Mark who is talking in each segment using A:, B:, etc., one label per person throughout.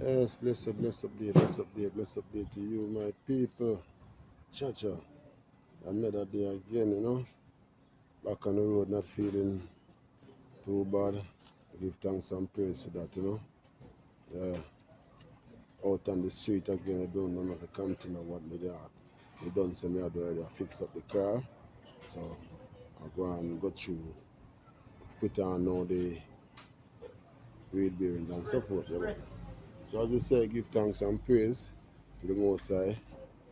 A: Yes, bless up day to you, my people. Cha-cha. Another day again, Back on the road, not feeling too bad. Give thanks and praise to that, Yeah. Out on the street again, I don't know if I continue what me there. They done some me already. I fix up the car. So I go through, put on all the wheel bearings and so forth, So as we say, give thanks and praise to the Most High.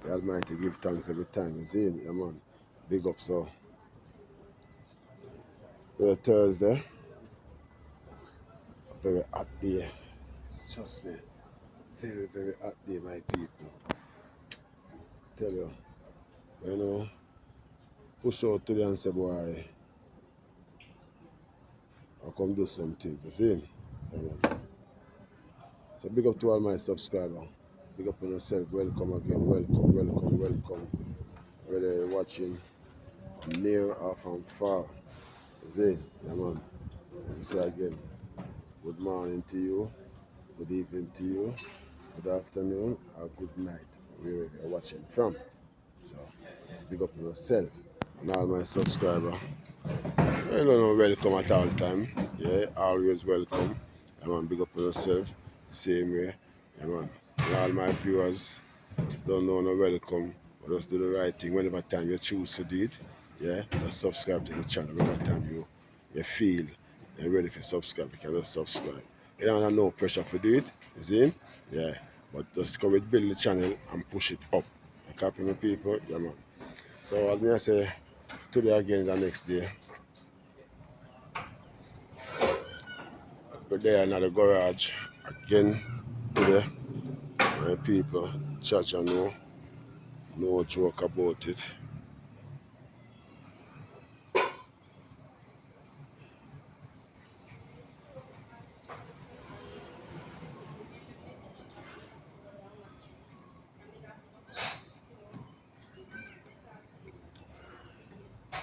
A: The Almighty give thanks every time, you see me, Big up, so. Thursday, a very hot day. Trust me, very, very hot day, my people. Tell you, push out today and say, boy, I'll come do some things, you see? So big up to all my subscribers. Big up on yourself. Welcome again. Welcome. Whether you're watching from near or from far. You see? So we say again, good morning to you, good evening to you, good afternoon, or good night, wherever you're watching from. So, big up on yourself and all my subscribers. Welcome at all time. Yeah, always welcome. Big up on yourself. Same way. And all my viewers don't know no welcome. But just do the right thing whenever time you choose to do it. Yeah, just subscribe to the channel whenever time you feel you're ready for subscribe. You can just subscribe. You don't have no pressure for do it. You see? Yeah. But just go with build the channel and push it up. You copy me people? Yeah, man. So as me I say, today again is the next day. We're there in the garage again today. My people, church I know, no joke about it.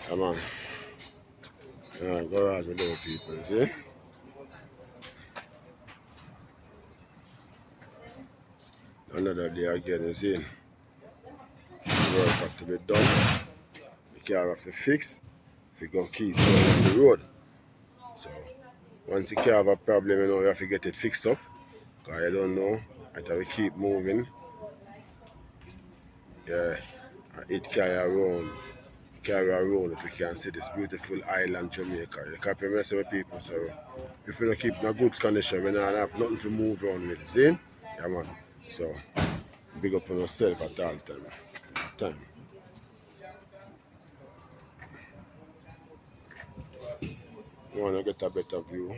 A: Come on. Garage with little people, you see? Another day again, you see? Work have to be done. The car have to fix. If you go keep going on the road. So once the car have a problem, you have to get it fixed up. Because you don't know. Until we keep moving. Yeah. It carry around that we can see this beautiful island Jamaica. You copy me, some people. So if we don't keep in a good condition, we don't have nothing to move around with. See? Yeah, man. So big up on yourself at all time. You want to get a better view.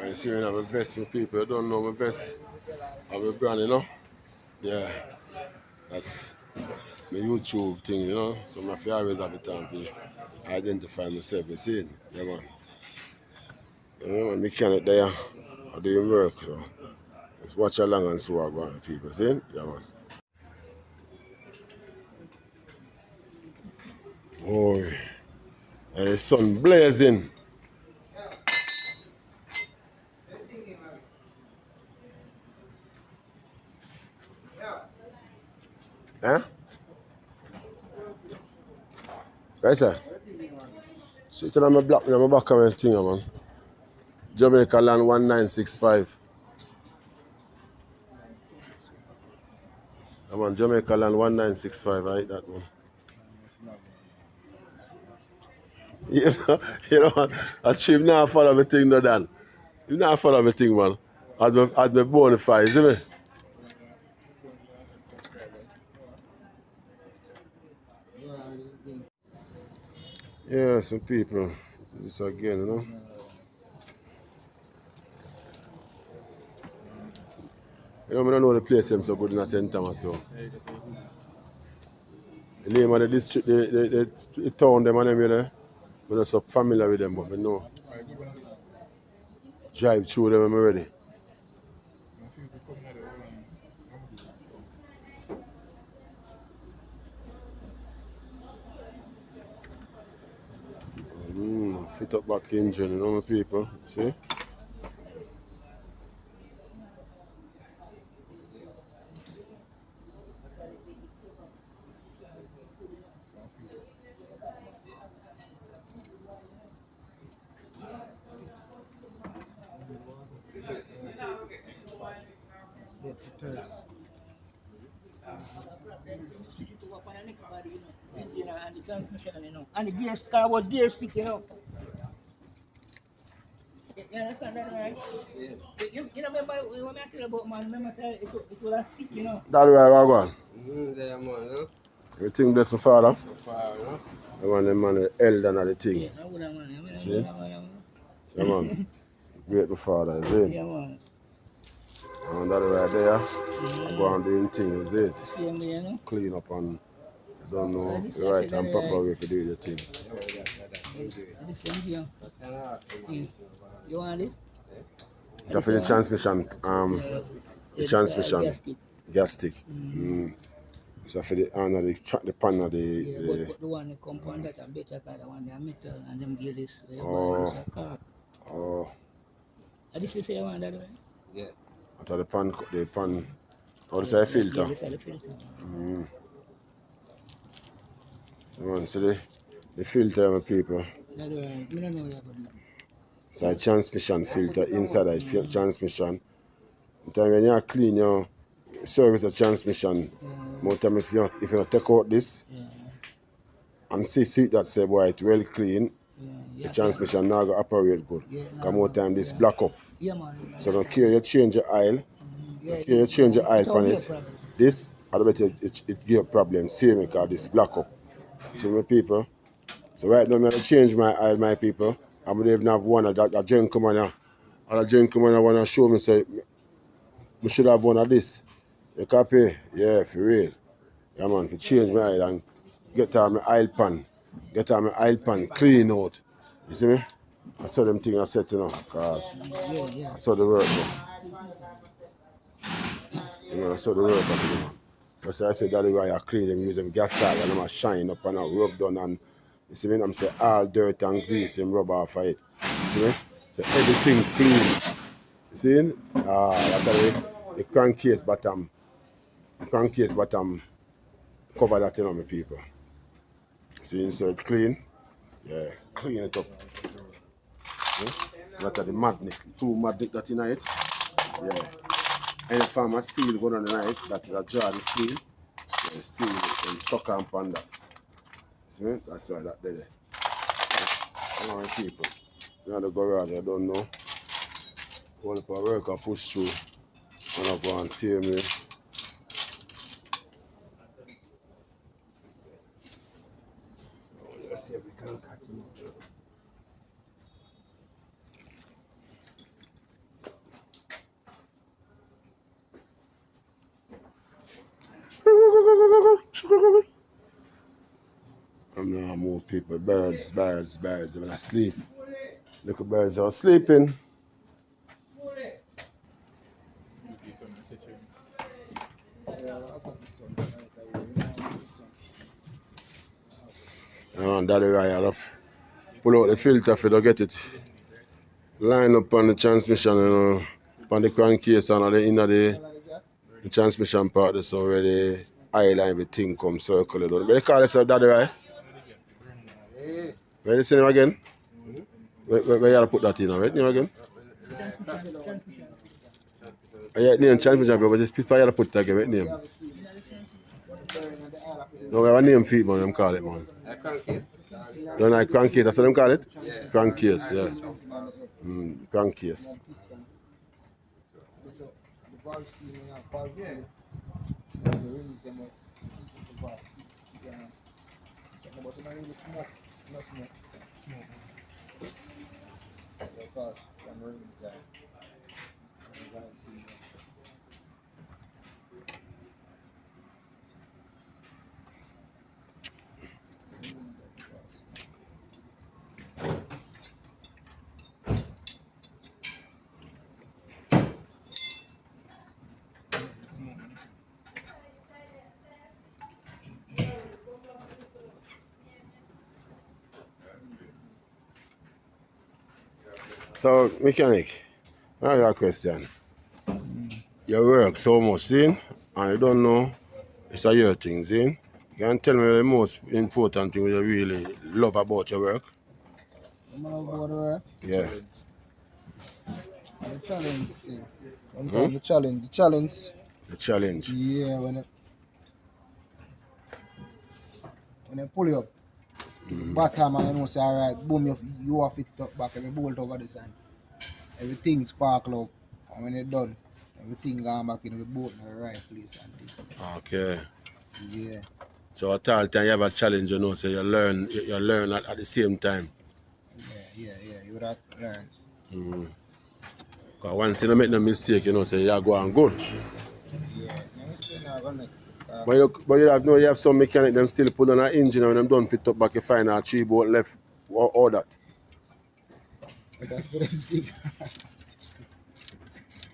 A: You see, I'm a vest, my people. You don't know my vest. I'm a brand, Yeah, that's my YouTube thing, So I always have the time to identify myself, you see? Yeah, man. I'm a mechanic there. I'm doing work, so just watch along and see what I'm going, people, see? Yeah, man. Boy, and the sun blazing. Huh? Right, sir? Sit on my block, my back of my thing, man. Jamaica Land 1965. I'm on Jamaica Land 1965, I hit that one. I now follow my thing, no, Dan. You now follow my thing, man. As my bona fide, see me? Yeah, some people. This again, I don't know the place them so good in St. Thomas, though. The name of the district, the town them and them, I'm not so familiar with them, but I know drive through them when I'm ready. Fit up back engine, you know my people. See?
B: Switch it over on the next body, engine and the transmission, And the gear car was gear stick, You understand that, right? You remember when I tell you about man, remember say it was a stick.
A: That's right, Wagwan.
C: There, man, no?
A: Everything bless my father.
C: So far, no?
A: I want them man the elder and the thing.
B: Yeah, I would have, man.
A: See? Yeah, man. Great my father, is it?
B: Yeah, man.
A: And that right there, I go on doing thing, is it?
B: Same way,
A: Clean up and I don't
B: So
A: know
B: this
A: the
B: I
A: right
B: said
A: and
B: that
A: proper
B: right.
A: way to do the thing.
C: Yeah, well, that.
B: This one here.
C: Can I ask you,
B: Yeah.
C: man?
B: You want this?
A: That for the transmission,
B: Yeah.
A: the
B: Yeah, this is a
A: transmission
B: gasket.
A: gas stick. So for the hand of the pan of
B: Yeah, but
A: the
B: the one that compound that are better because the one they are metal and them give this.
A: oh,
B: It's a car.
A: oh,
B: This is the one that way.
C: Yeah.
A: after the pan, how to
B: Yeah,
A: say filter.
B: this is the filter.
A: Man, so the filter, my people.
B: That way, I don't know that about it.
A: So a transmission filter inside the transmission. Time when you clean your service the transmission, more time if you take out this
B: Yeah,
A: and see that say boy it well clean, the
B: yeah,
A: transmission now go operate good.
B: yeah,
A: Cause more time this black up.
B: yeah, man.
A: So don't care you change your oil,
B: Yeah,
A: you change your oil
B: it
A: on
B: will be a
A: it.
B: problem.
A: This I bet it give a problem. Same because this black up. You see my people? So right now I'm gonna change my oil, my people. I'm gonna even have one of that a gentleman here. And a gentleman wanna show me say we should have one of this. You copy? Yeah, for real. Yeah, man, for change my oil and get on my oil pan. Get on my oil pan, clean out. You see me? I saw them things I said, because
B: Yeah.
A: I saw the work. I saw the work of it, man. So I said, that's why I clean them, use them gas salt and I'm shine up and I rub down and, you see me? I'm say all dirt and grease and rub off of it. You see me? So everything clean. You see? That's the crankcase bottom. The crankcase bottom cover that, my people. See, so it clean. Yeah, clean it up. That are the magnet, two magnet that in it. Yeah. Any farmer steel going on the night, that is a jar of steel. Yeah, steel and suck and pan that. See me? That's why that there. Come on, people. You know the garage, I don't know. One of our worker push through. And I go and see me.
C: Let's see if we can catch him up.
A: I'm not move people. Birds. They're asleep. Little birds are sleeping. And daddy right up. Pull out the filter if you don't get it. Line up on the transmission, on the crankcase and the inner the transmission part is so where the oil and everything come circle. But they call it daddy right? Where you see him again? Where you have to put that in? Where you again?
B: Transmission.
A: Yeah, name transmission, but this people you have to put it again. What name? No, we have a name for it, man. Them call it, man.
C: I can't kiss.
A: Don't like crankcase, that's what them call it?
C: Yeah.
A: Crankcase, yeah. Crankcase. So, mechanic, I have a question. You work so much, see? And you don't know it's a your thing, see? You can tell me the most important thing you really love about your work?
D: I'm all about the work.
A: Yeah.
D: The challenge thing. Sometimes the challenge.
A: The challenge.
D: Yeah, when they pull you up, bottom and you know say alright, boom, you have it up back, every bolt over the sand. Everything sparkle up. And when you're done, everything gone back in the boat in the right place and things.
A: Okay.
D: Yeah.
A: So at all time you have a challenge, you know, so you learn at the same time.
D: Yeah. You would have learned.
A: Because once you don't make no mistake, you know, so you go on good.
D: Yeah. Now still not gonna next thing.
A: But you have some mechanic them still put on an engine and when them done fit up back you find a 3 bolt left or that.
D: That's for them thing.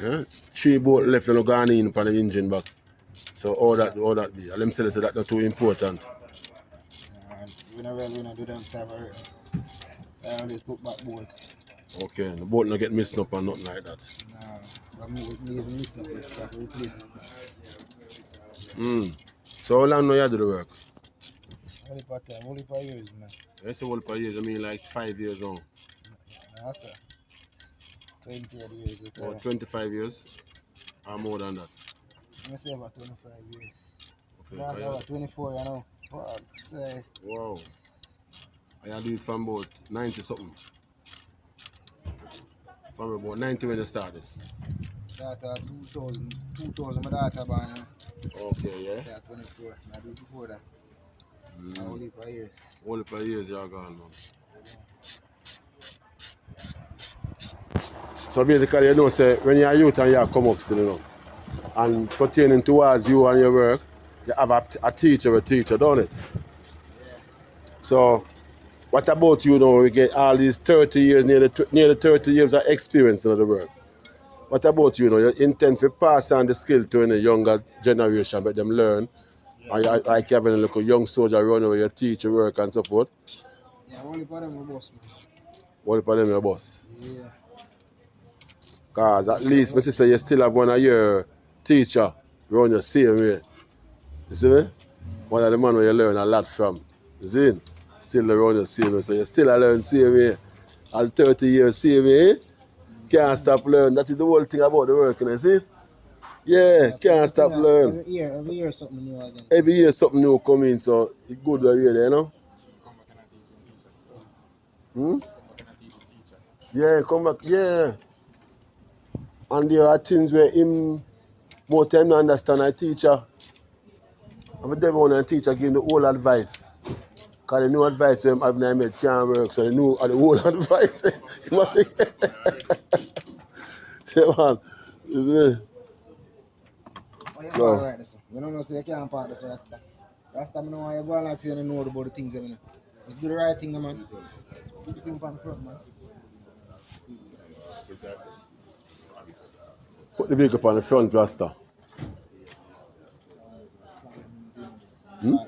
A: Yeah? 3 bolt left and gone in for the engine back. So all that be. And them say that not too important.
D: We don't do them stuff already. I always put back bolt.
A: Okay, the bolt not get messed up and nothing like that.
D: Nah, I'm even missing up with stuff to replace it.
A: So how long now you do the work?
D: Only for time, only for years, man.
A: I say all per years, I mean like 5 years now.
D: Nah, sir. 20 years.
A: Or 25 years or more than that.
D: I say about 25 years.
A: Okay.
D: Nah, about 24, you know. What say?
A: Wow. I do it from about 90 something. From about 90 when you start this.
D: Data 2000 my data ban.
A: Okay, yeah.
D: Yeah, 24. I do it before that. So only for years.
A: Only per years you're gone, man. So basically, you know, say when you're a youth and you come up still, you know, and pertaining towards you and your work, you have a teacher, don't it?
D: Yeah.
A: So, what about you now? We get all these 30 years, nearly 30 years of experience in the work. What about you now? You intend to pass on the skill to the younger generation, let them learn. And you, like you having a little young soldier run away, you teach your work and so forth.
D: Yeah, only for them, my boss, man.
A: Only for them, your boss.
D: Yeah.
A: Because at least, my sister, you still have one of your teacher run your same way. You see me? One of the man where you learn a lot from. You see? Still around the same way. So you still learn same way. All 30 years same way. Can't stop learning. That is the whole thing about the work, you see it? Yeah, can't stop learning.
D: Every year something new again.
A: Every year something new come in, so it's good where you're there, you know? Yeah, come back, yeah. And there are things where him more time to understand a teacher. If you never want a teacher give him the whole advice. Because the new advice when I've never made can't work, so the new the whole advice. See, man.
D: Oh, yeah,
A: So-
D: alright, listen. You know, say you can't part this Rasta. Rasta, I know why you go like say you know about the things, you know. Just do the right thing, man. Do the thing from the front, man.
A: Put the vehicle on the front, Rasta.
D: Can I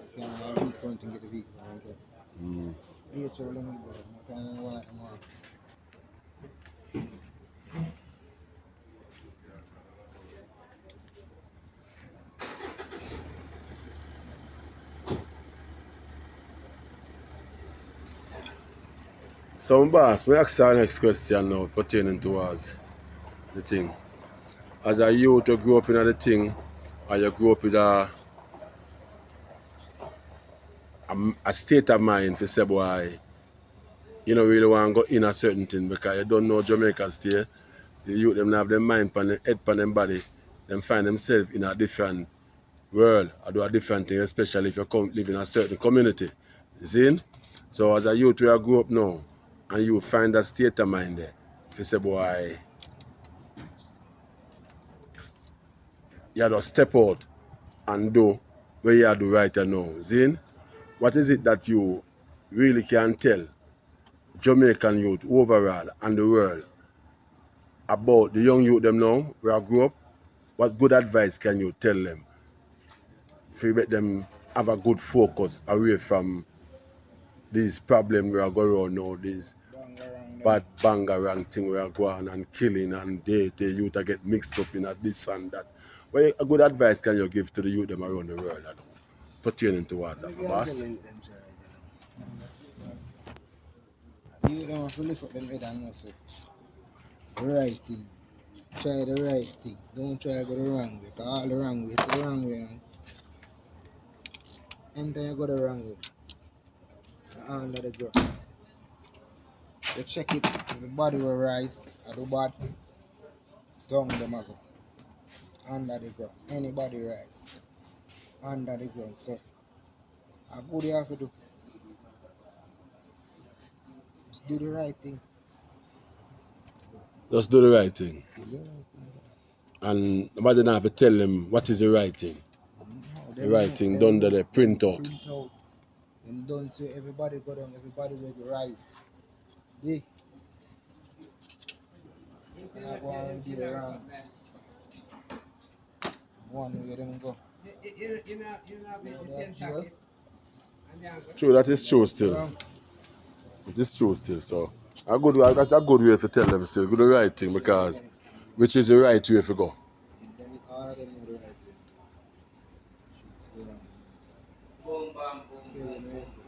D: read front and get the vehicle, okay? Yeah, so let me go. I can't go like tomorrow.
A: So, boss, we ask our next question now pertaining towards the thing. As a youth, you grew up in the thing, or you grew up with a state of mind to say, boy, you don't really want to go in a certain thing because you don't know Jamaica still. The youth them have their mind on their head on their body. Them find themselves in a different world or do a different thing, especially if you live in a certain community. You see? So as a youth we are grow up now and you find that state of mind there. If you say, boy, you just step out and do what you do right now. See? What is it that you really can tell Jamaican youth overall and the world about the young youth them now where I grew up? What good advice can you tell them if you make them have a good focus away from these problems we are going on now, these bad bangarang thing where I go on and killing and the youth I get mixed up in this and that. What a good advice can you give to the youth them around the world pertaining towards that, my boss?
D: You don't have to lift up them head and know, say, the right thing. Try the right thing. Don't try to go the wrong way. Because all the wrong way, it's the wrong way. Anytime you go the wrong way, you're under the ground. You check it, if the body will rise, or the body, down them go. Under the ground. Anybody rise. Under the ground. So, how good you have to do? Just do the right thing.
A: Just do the right thing.
D: Do the right thing.
A: And nobody don't have to tell them what is the right thing.
D: No,
A: The right thing done that they print out.
D: Print out. Them done so everybody go down, everybody will rise. Yeah. And I go and do the wrong. One way them go.
A: True, that is true still. It is true still, so that's a good way to tell them still, do the right thing, because which is the right way to go.
D: Then all of them know the right thing. Shoot, go down.
B: Boom, bam, boom,
D: Okay, when you say.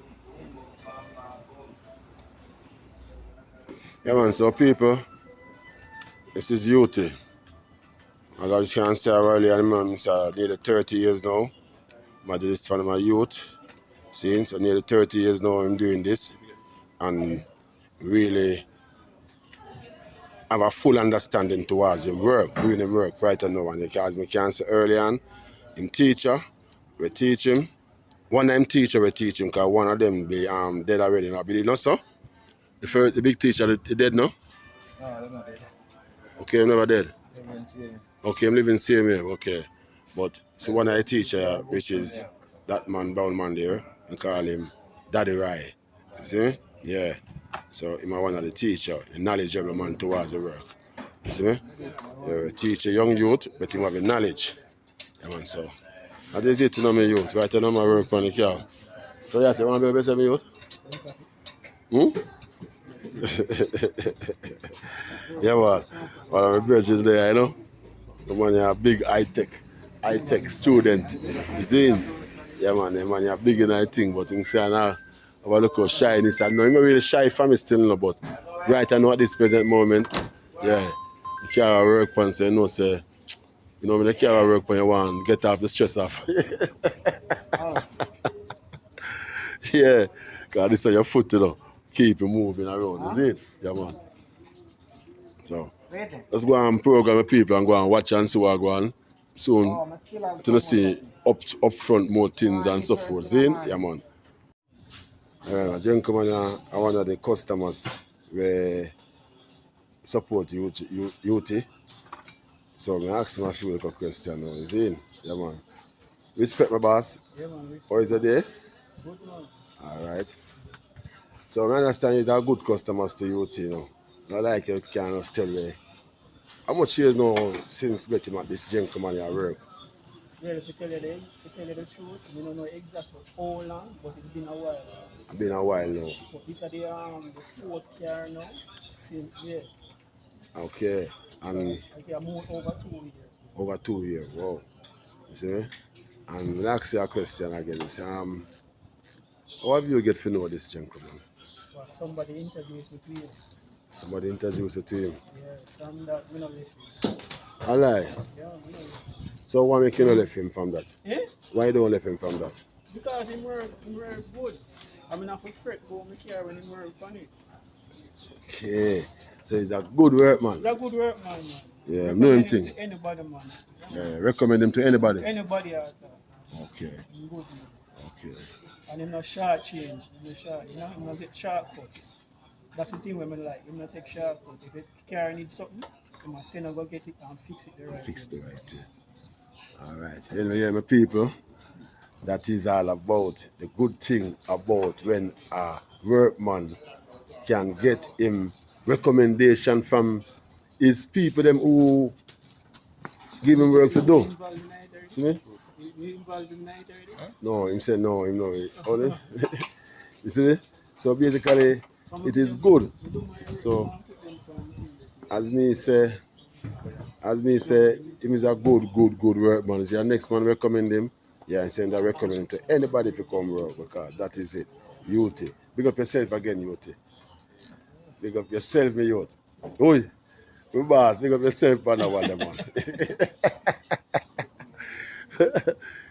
A: Yeah man, so people, this is Youty. As I just can say earlier, I'm nearly 30 years now. I do this for my youth. See, so nearly 30 years now I'm doing this. And really have a full understanding towards him work, doing him work right now. And because I can say earlier on, him teacher, we teach him. One of them teacher we teach him, because one of them be dead already. I believe not, so? The big teacher, he dead now?
D: No, they're not dead.
A: Okay, I'm never dead.
D: They went here.
A: Okay, I'm living same here, okay. But so one of the teacher, which is that man, brown man there, and call him Daddy Rai. You see me? Yeah. So him one of the teacher, the knowledgeable man towards the work. You see me? Yeah, teach a young youth, but him have the knowledge. Yeah man, so. That is it, you know, my youth. Right now, I work on the car. So yes, you want to be the best of my youth? Yeah, man. Well, I'm a president there, you know. The man, you're a big high-tech student. You see him? Yeah, man, the man, you're big in that thing, but you see now, have a look how shy this. I know, I'm not really shy for me still, no, but right I know at this present moment, yeah, you can't work on, so you know, say, you know, when you can't work on, you want to get off the stress off. Yeah, because this is your foot, you know, keep it moving around, you see it? Yeah, man. So, let's go and program the people and go and watch and see what go on soon to see up front more things and so forth. See? Yeah, man. Gentlemen, I one of the customers we support Youty. So I ask him a few questions now. Is he in? Yeah, man. Respect my boss.
B: Yeah, man, respect.
A: Or is it there?
B: Good man.
A: Alright. So I understand he's a good customers to Youty, you know. I like you can tell me. How much years now since met him at this gentleman at work?
B: Yeah, to tell you the truth, we don't know exactly how long, but it's been a while.
A: It's been a while now.
B: But this is the fourth car now. Since, yeah.
A: Okay. And
B: I think I moved over 2 years.
A: over 2 years, wow. You see me? And when I ask you a question again, you say, how have you get to know this gentleman?
B: Well, somebody introduced me to him.
A: Somebody introduced you to him.
B: Yeah, from that, we know this.
A: I lie.
B: Yeah, we know this.
A: So why make you not left him from that?
B: Eh?
A: Why don't left him from that?
B: Because he work good. I mean, I have to fret go my car when he work on it.
A: Okay. So he's a good work man.
B: He's a good work man.
A: Yeah, I know him
B: Recommend
A: thing.
B: to anybody, man.
A: Yeah, recommend him to anybody.
B: Anybody out there.
A: Okay.
B: He's good, man.
A: Okay.
B: And him not short change. Him not short. You know, him not get shortcut. That's the thing women like. Him not take shortcut. If the car needs something, he must send and go get it and fix it the right
A: Fix
B: way.
A: the right way. Alright. Anyway, my people, that is all about the good thing about when a workman can get him recommendation from his people them who give him work to do.
B: Involved in night already?
A: See me?
B: You involved in night already?
A: No, him say no, him know it. Only. You see me? So basically, it is good.
B: We don't mind
A: So
B: put them from
A: as me say, him is a good workman. Is your next man recommend him? Yeah, I'm saying that recommend him to anybody if you come work because that is it. Youth. Big up yourself again, youth. Big up yourself, me youth. Oi, my boss, big up yourself for that one, man.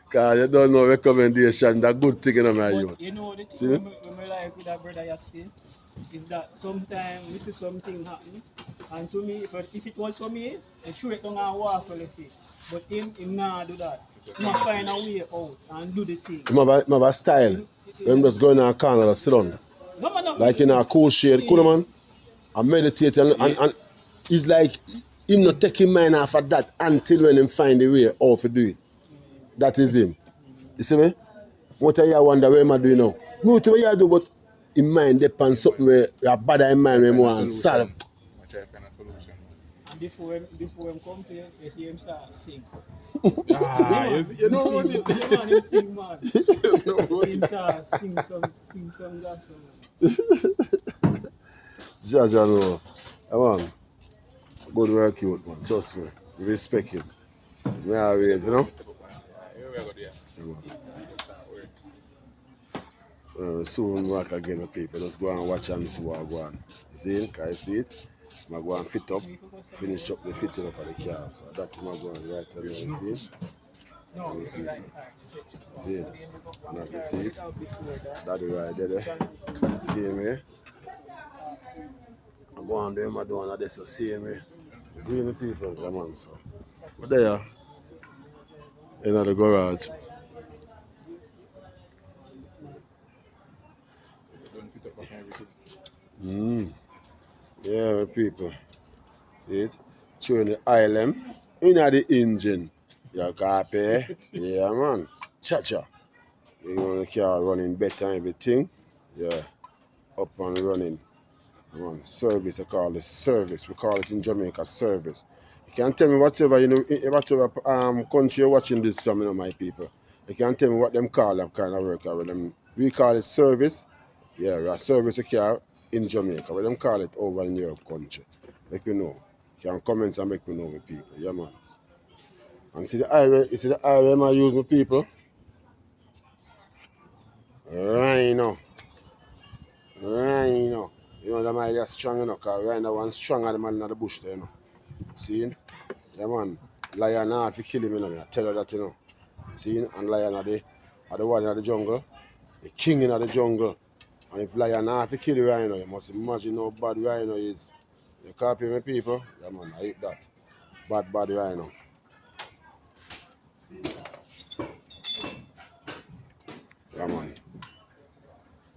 A: Because you don't know recommendation, that good thing in my youth.
B: But you know the
A: See
B: thing
A: me?
B: when me like with that brother yesterday is that sometimes we see something happen and to me if it was for me, I shoot it down and walk on the feet. But him nah do that. He must find a way out and do the thing.
A: Him have a style. Him just go in a corner and sit down.
B: No man, no,
A: Like in a cool shade, cool man. And meditate and it's like him not taking mind off of that until when him find the way how to do it. That is him. You see me? What I wonder where am I doing now? No, what you do, but in mind depends something where you bad in mind when you want to solve.
C: I try to find a solution.
B: And before him complain, you see him start sing.
C: Ah, you know what it is.
B: Yeah, man, him sing, man. You see him start sing some gospel, man.
A: Just you know. Come on. Good work, youth, man. Trust me. We respect him. Me always, you know?
C: Here we go there.
A: Yeah, man. Soon work again with people. Just go and watch and see what go on. You see it? Can you see it? I go and fit up, finish up the fitting up of the car. So that's my go on right now. You see it?
B: No, it's like,
A: See it? And as you see it, that's right there. See me? I go on there, I do on this, so see me? See me, people? Come on, so. But there, in the garage.
C: Don't fit up on everything.
A: Yeah, my people. See it? Throwing the island in the engine. You copy? Yeah, man. Cha-cha. You know the car running better and everything. Yeah. Up and running. Come on. Service, I call it service. We call it in Jamaica service. You can tell me whatever whatever country you're watching this from, you know, my people. You can tell me what them call that kind of work with them. We call it service. Yeah, we are service a car in Jamaica. But them call it over in your country. Make you know. You can comment and make me know with people. Yeah, man. And see the highway, you see the highway I use with people? Rhino. Rhino. You know the man is strong enough, because Rhino one stronger than the man in the bush there, you know. See? Yeah, man. Lion now if you kill him, you know. I tell you that, you know. See? And lion are the one in the jungle. The king in the jungle. And if lion now if you kill the rhino, you must imagine how bad rhino is. You copy me, people? Yeah, man. I hate that. Bad rhino. Yeah, man.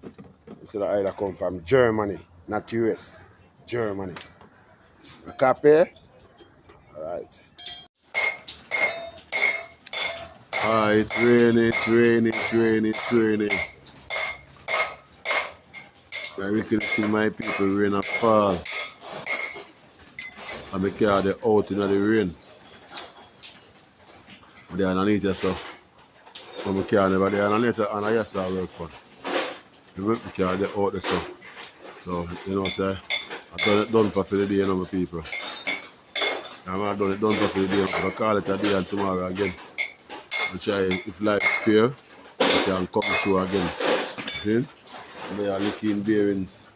A: You see the island come from Germany, not US. Germany. You copy? Alright. It's raining. I can see my people rain and fall. And my car they out in the rain. But they are underneath here, so. But my car never they are underneath and I just work for. My car they out there, so you know, say, I done it done for the day, you know, my people. I'm done it done for the day. I call it a day and tomorrow again. I try, if life spare, I can come through again. See? They are looking bearings.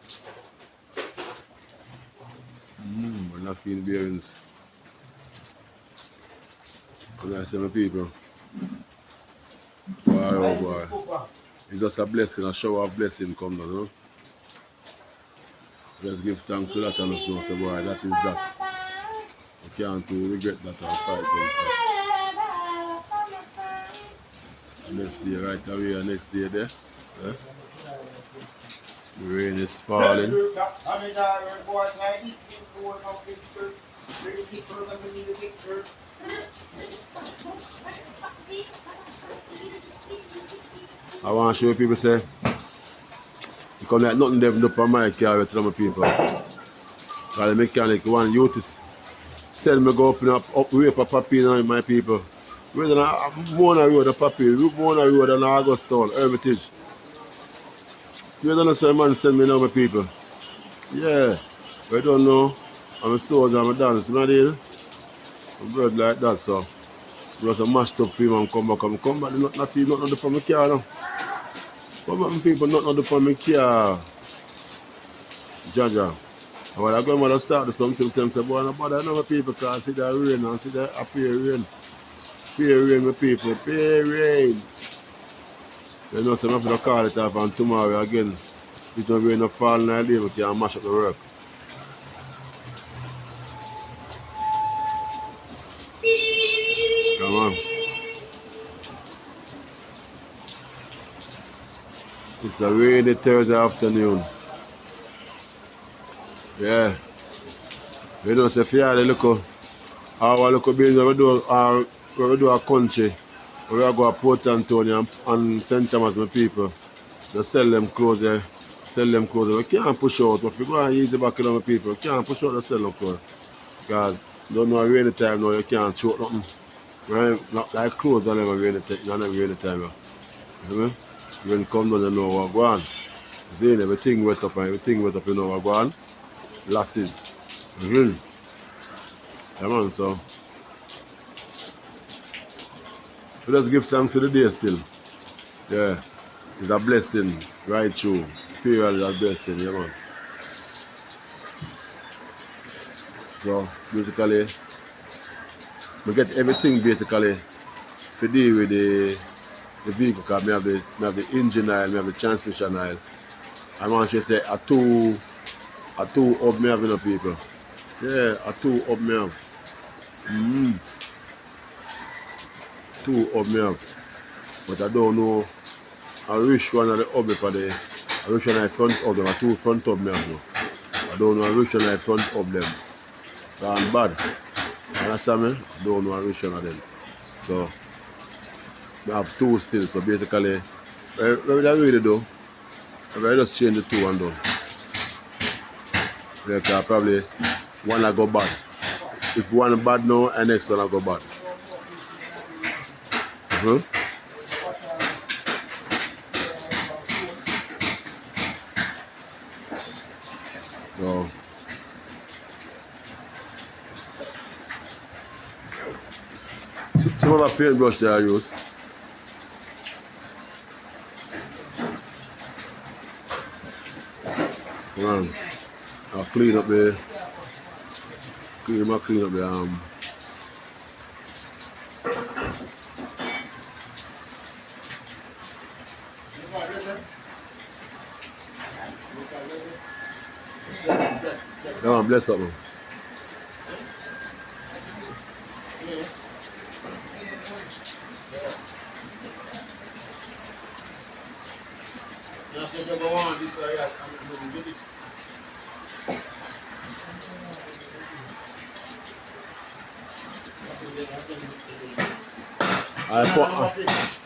A: We're looking bearings. And I say, my people, boy, oh boy, it's just a blessing, a shower of blessing come down, you know? Just give thanks to that and just know, say, boy, that is that. You can't regret that or fight against that. Next day right away, next day there. Yeah? The rain is falling. I want to show people say, you come like nothing them up on my car with some people. Because the mechanic want you to sell me go up way for Papine and my people. We're on a Mona Road, a Papine, Mona Road and Augustown, Hermitage. You don't know, so man send me now, my people. Yeah, we don't know. I'm a soldier, I'm a dance, you know deal? I'm bread like that, so. We have to mash up for him and come back. And come back, not even nothing from my car now. Come back, people, nothing from my car. Jaja. And when I go and start to something, tell them, say, boy, no bother enough people because see that rain and see that appear rain. Pay rain, my people, pay rain. You know, so I'm going to call it off and tomorrow again. If no rain no fall in the day, we can mash up the work. Come on. It's a rainy Thursday afternoon. Yeah. You know, say, if you had a look, our local business, we do a country. We go to Port Antonio and St. Thomas, my people. They sell them clothes there. Sell them clothes. We can't push out. If you go and easy back on the people, we can't push out the sell them clothes. Because don't know rainy time now, you can't show nothing. Right? Not like clothes don't ever rainy time. Not rainy time. You know? When come down, you know what go on. See, everything wet up and everything wet up, you know what go on. Losses. Yeah, man, so. We just give thanks to the day still. Yeah. It's a blessing. Right through. Period is a blessing, yeah, man. So, basically, we get everything basically to deal with the vehicle because I have the engine oil, I have the transmission oil. I want to say a two up me have, you know, people. Yeah, a two up me have. Two up me have. But I don't know which one of the hub for the which one I front of them, a two front of me have now. I don't know which one I front of them. Gone bad. Understand me? I don't know which one of them. So we have two still, so basically what we really do, I just change the two and done. Like probably one I go bad. If one bad now, and next one I go bad. So some of the paintbrush that I use. I'll clean up the bless up man. I